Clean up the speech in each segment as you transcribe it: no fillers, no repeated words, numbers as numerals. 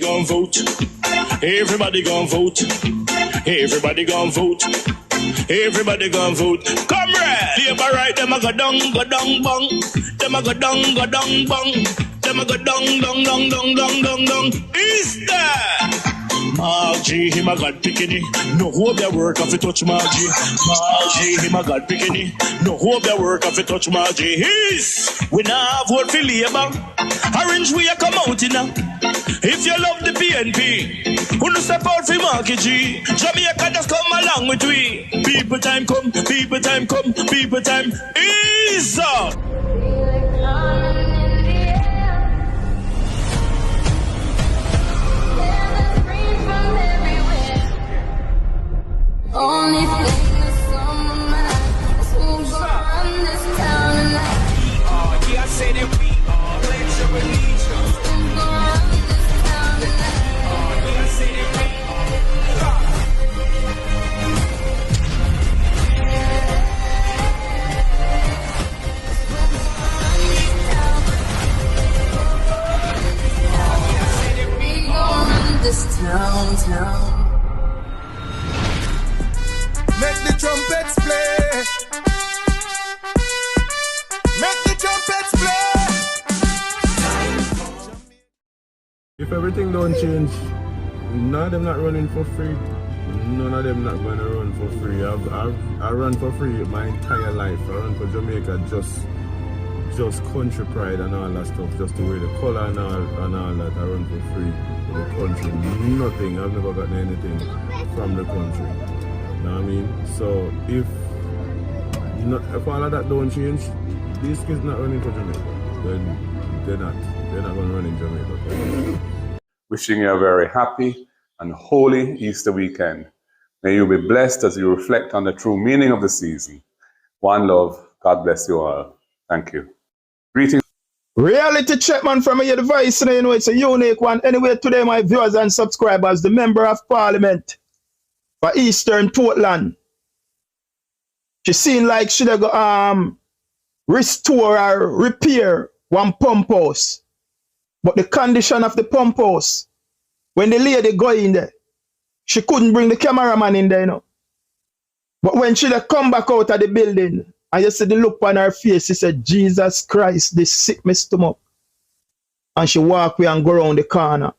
Gon' vote. Everybody gon' vote. Everybody gon' vote. Everybody gon' vote. Comrade! Labor right, them a go down, bong. Them a go down, bong. Them a go down. Is that? Margie, him a God picking. No hope their work if you touch Margie. Margie, him a God picking. No hope their work if you touch Margie. We now vote for Labour. Orange we a come out in now. If you love the PNP, who no step out for Marky G. Jamaica just come along with we. People time come, people time come, people time is up. Only thing that's on my mind is who's gonna run this town tonight. Yeah, I say that we are. Pledge your allegiance. Who's gonna run this town tonight? Yeah, I say that we are. We gonna run this town. Make the trumpets play. Make the trumpets play. If everything don't change, none of them not running for free. None of them not going to run for free. I run for free my entire life. I run for Jamaica just country pride and all that stuff. Just to wear the color and all that. I run for free for the country. Nothing. I've never gotten anything from the country. You know what I mean? So if all of that don't change, these kids not running for Jamaica. Then they're not going to run in Jamaica. Wishing you a very happy and holy Easter weekend. May you be blessed as you reflect on the true meaning of the season. One love. God bless you all. Thank you. Greetings. Reality check, man, from your device. You know, it's a unique one. Anyway, today, my viewers and subscribers, the Member of Parliament for Eastern Portland, she seemed like she go restore or repair one pump house. But the condition of the pump house, when the lady go in there, she couldn't bring the cameraman in there, you know. But when she come back out of the building, and you see the look on her face, she said, Jesus Christ, this sick my stomach. And she walk away and go around the corner.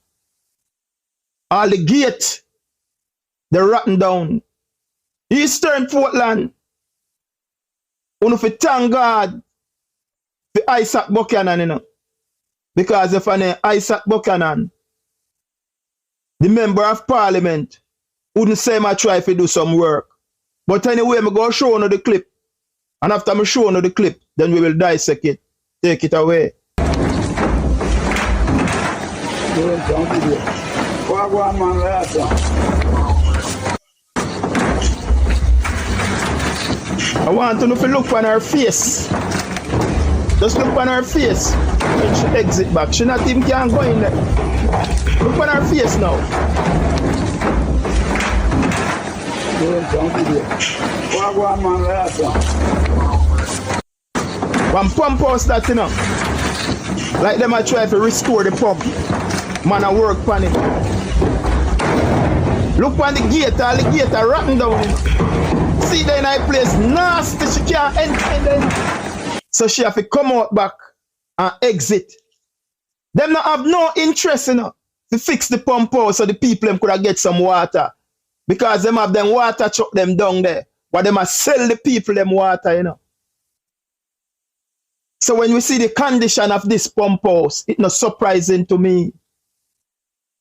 All the gate, they rotten down. Eastern Portland, you know, thank God for Isaac Buchanan, you know. Because if I name Isaac Buchanan, the Member of Parliament, wouldn't say I try to do some work. But anyway, I'm going to show you the clip. And after I show you the clip, then we will dissect it. Take it away. I want to know if you look on her face. Just look on her face when she exit back. She not even can go in there. Look on her face now. One pump house that, you know. Like them I try to restore the pump. Man I work on it. Look on the gate, all the gate are rotten down. You know. See there in that place nasty, she can't enter. So she have to come out back and exit. Them not have no interest, you know, to fix the pump house so the people them could have get some water. Because them have them water truck them down there. But them must sell the people them water, you know. So when we see the condition of this pump house, it's not surprising to me.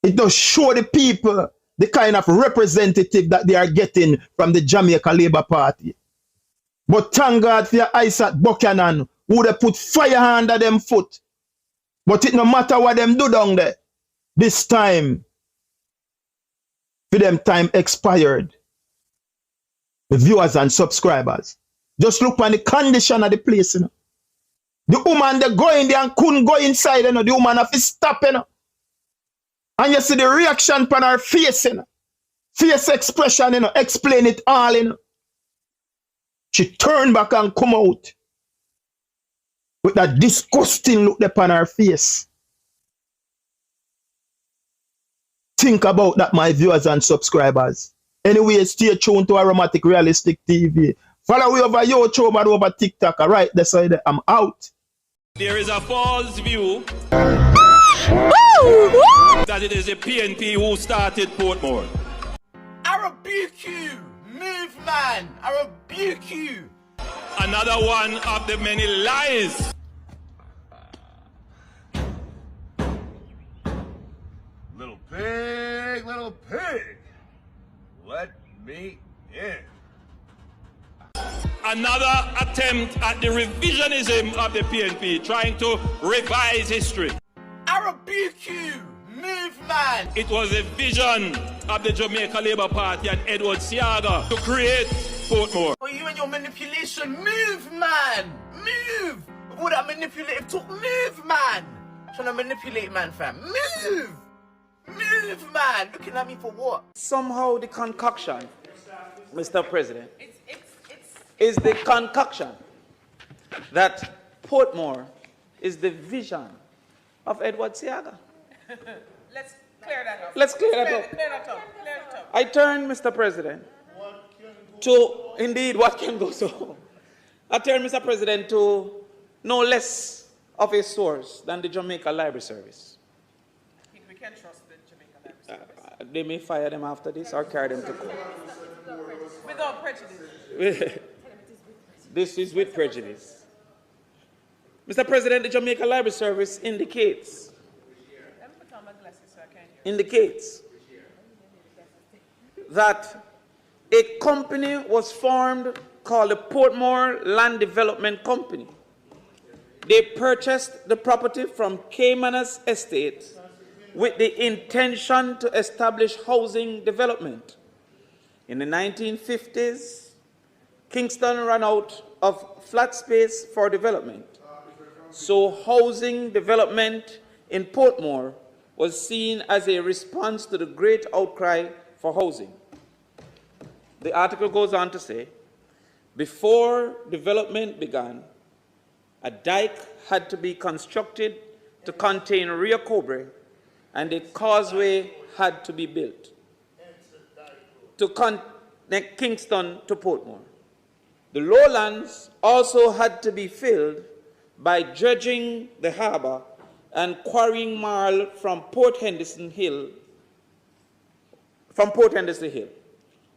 It does show the people the kind of representative that they are getting from the Jamaica Labour Party. But thank God for Isaac Buchanan, who would have put fire under them foot. But it no matter what them do down there, this time, for them time expired. The viewers and subscribers, just look on the condition of the place, you know. The woman they go in there and couldn't go inside, you know. The woman have to stop, you know. And you see the reaction on her face, you know. Face expression, you know, explain it all, you know. She turned back and come out with that disgusting look upon her face. think about that, my viewers and subscribers. Anyway, stay tuned to Aromatic Realistic TV. Follow me over YouTube and over TikTok. All right, that's why I'm out. There is a false view that it is the PNP who started Portmore. I rebuke you. Move, man. I rebuke you. Another one of the many lies. Little pig. Let me in. Another attempt at the revisionism of the PNP, trying to revise history. I rebuke you. Move, man. It was a vision of the Jamaica Labour Party and Edward Siaga to create Portmore. Oh, you and your manipulation. Move, man. Move. With all that manipulative talk. Move, man. Trying to manipulate, man, fam. Move. Move, man. Looking at me for what? Somehow the concoction, Mr. President, is the concoction that Portmore is the vision of Edward Siaga. Let's clear that up. Let's clear that up. Clear that up. Clear that up. I turn, Mr. President, to indeed what can go so. I turn, Mr. President, to no less of a source than the Jamaica Library Service. I think we can trust the Jamaica Library Service. They may fire them after this or carry them to court. Without prejudice. This is with prejudice. Mr. President, the Jamaica Library Service indicates Let me put on my glasses so I can hear. indicates that a company was formed called the Portmore Land Development Company. They purchased the property from Caymanas Estate with the intention to establish housing development. In the 1950s, Kingston ran out of flat space for development. So housing development in Portmore was seen as a response to the great outcry for housing. The article goes on to say, before development began, a dike had to be constructed to contain Rio Cobre, and a causeway had to be built to connect Kingston to Portmore. The lowlands also had to be filled by dredging the harbor and quarrying marl from Port Henderson Hill.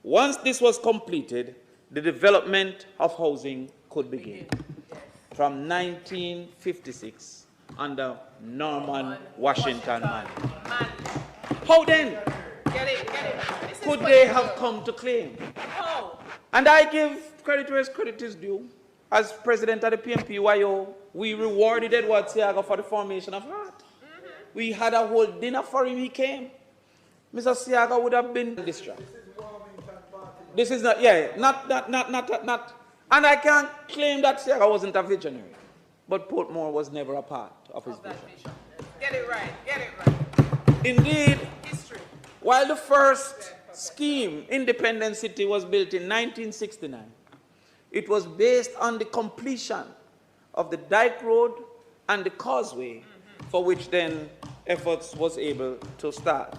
Once this was completed, the development of housing could begin. From 1956 under Norman Washington Manley. How then Get it. This could is they what- have come to claim? How? And I give credit where credit is due. As president of the PNPYO, we rewarded Edward Siaga for the formation of HEART. We had a whole dinner for him, he came. Mr. Siaga would have been distraught. This is not, not. And I can't claim that Siaga wasn't a visionary. But Portmore was never a part of his vision. Get it right. Indeed, History. while the first scheme, Independent City, was built in 1969, it was based on the completion of the Dyke Road and the causeway, for which then efforts was able to start.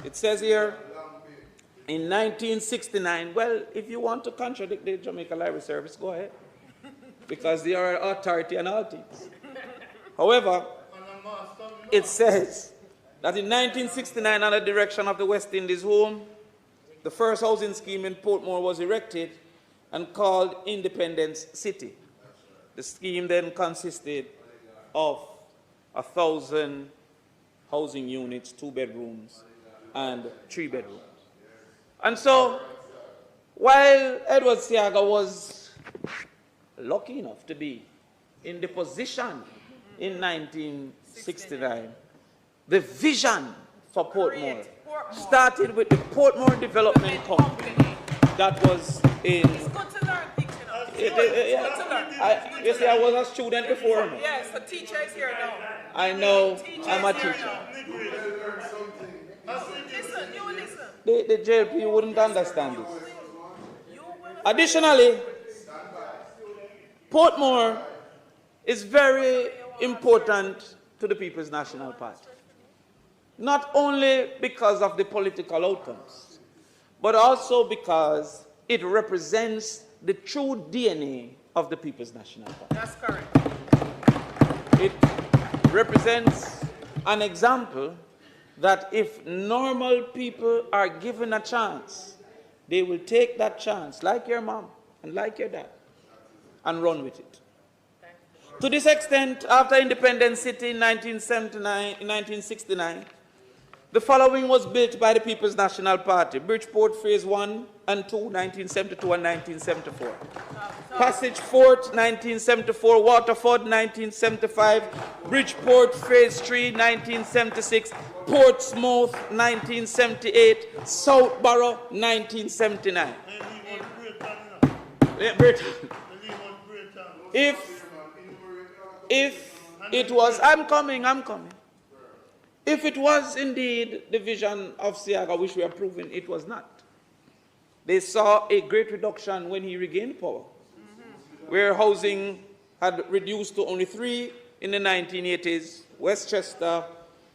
It says here, in 1969, well, if you want to contradict the Jamaica Library Service, go ahead, because they are an authority on all things. However, it says that in 1969, under the direction of the West Indies Home, the first housing scheme in Portmore was erected and called Independence City. The scheme then consisted of 1,000 housing units, 2 bedrooms and 3 bedrooms. And so, while Edward Siaga was lucky enough to be in the position in 1969, the vision for Portmore started with the Portmore Development Company that was in... It's good to learn things, you know. It's good to learn. You see, I was a student before. Yes, the teacher is here now. I know, Teacher I'm a is here teacher. now. Listen, you listen. The JLP wouldn't understand this. You will. Additionally, Portmore is very important to the People's National Party. not only because of the political outcomes, but also because it represents the true DNA of the People's National Party. That's correct. It represents an example that if normal people are given a chance, they will take that chance, like your mom and like your dad, and run with it. To this extent, after Independence City in 1969, the following was built by the People's National Party: Bridgeport Phase 1 and 2, 1972 and 1974. Passage Fort, 1974, Waterford, 1975, Bridgeport Phase 3, 1976, Portsmouth, 1978, Southborough, 1979. If it was, I'm coming. If it was indeed the vision of Siaga, which we are proving it was not, they saw a great reduction when he regained power, where housing had reduced to only 3 in the 1980s, Westchester,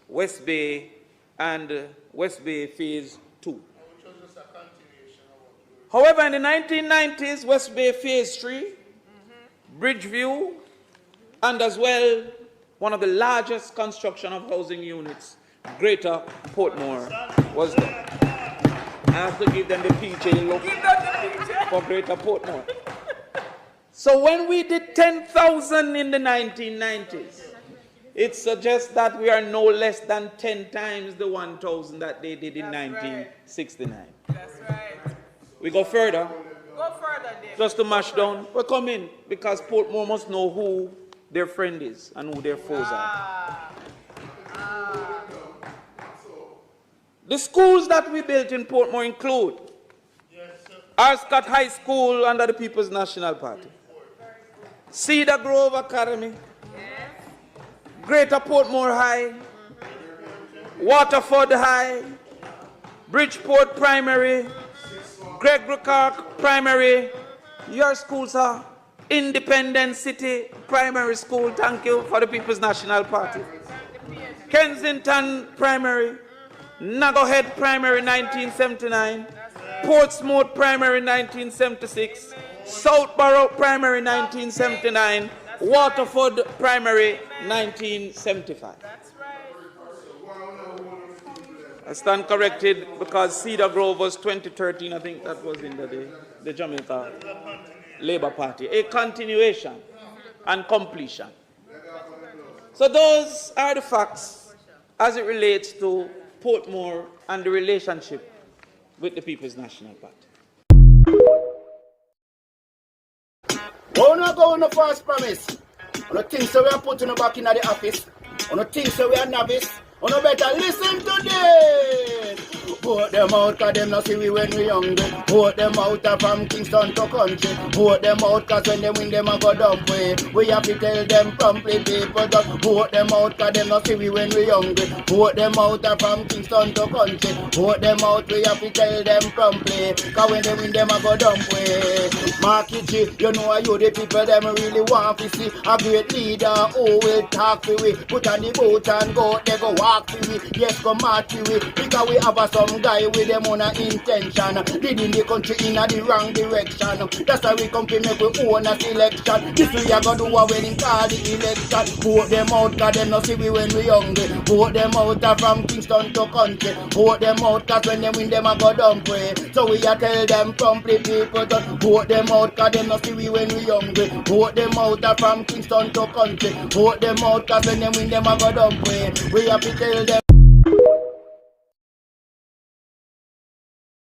West Bay, and West Bay Phase 2. However, in the 1990s, West Bay Phase 3, Bridgeview, and as well, one of the largest construction of housing units, Greater Portmore, was there. I have to give them the PJ look for Greater Portmore. So when we did 10,000 in the 1990s, it suggests that we are no less than 10 times the 1,000 that they did in 1969. That's right. We go further. Go further, Dave. Just to mash down. We're coming because Portmore must know who their friend is and who their foes are. The schools that we built in Portmore include Arscott High School under the People's National Party, Cedar Grove Academy, Greater Portmore High, Waterford High, Bridgeport Primary, Gregory Clark Primary. Your schools are Independence City Primary School, thank you, for the People's National Party. Kensington Primary, Naggohead Primary 1979, Portsmouth Primary 1976, Southborough Primary 1979, Waterford Primary 1975. I stand corrected because Cedar Grove was 2013, I think that was in the Jamaica Labour Party. A continuation and completion. So those are the facts as it relates to Portmore and the relationship with the People's National Party. Oh, no, go on the first promise. On the things that we are putting back in the office. On the things that we are novice. On the better listen to this. Vote them out, cause them not see we when we hungry. Vote them out from Kingston to country. Vote them out, cause when they win them a go dump way. We have to tell them promptly, people just vote them out, cause them not see we when we hungry. Vote them out from Kingston to country. Vote them out, we have to tell them promptly, cause when they win them a go dump way. Marky G, you know you the people them really want to see a great leader who will talk to we. Put on the boat and go, they go walk to we. Yes, go march to we. Because we have some guy with them on a intention, leading the country in a the wrong direction. That's why we come to make we own a selection. This we are gonna do a wedding call the election. Vote them out, cause them not see we when we hungry. Vote them out from Kingston to country. Vote them out, cause when they win them a go dump way. So we a tell them promptly, people just vote them out, cause them not see we when we hungry. Vote them out from Kingston to country. Vote them out, cause when they win them a go dump way. We have to tell them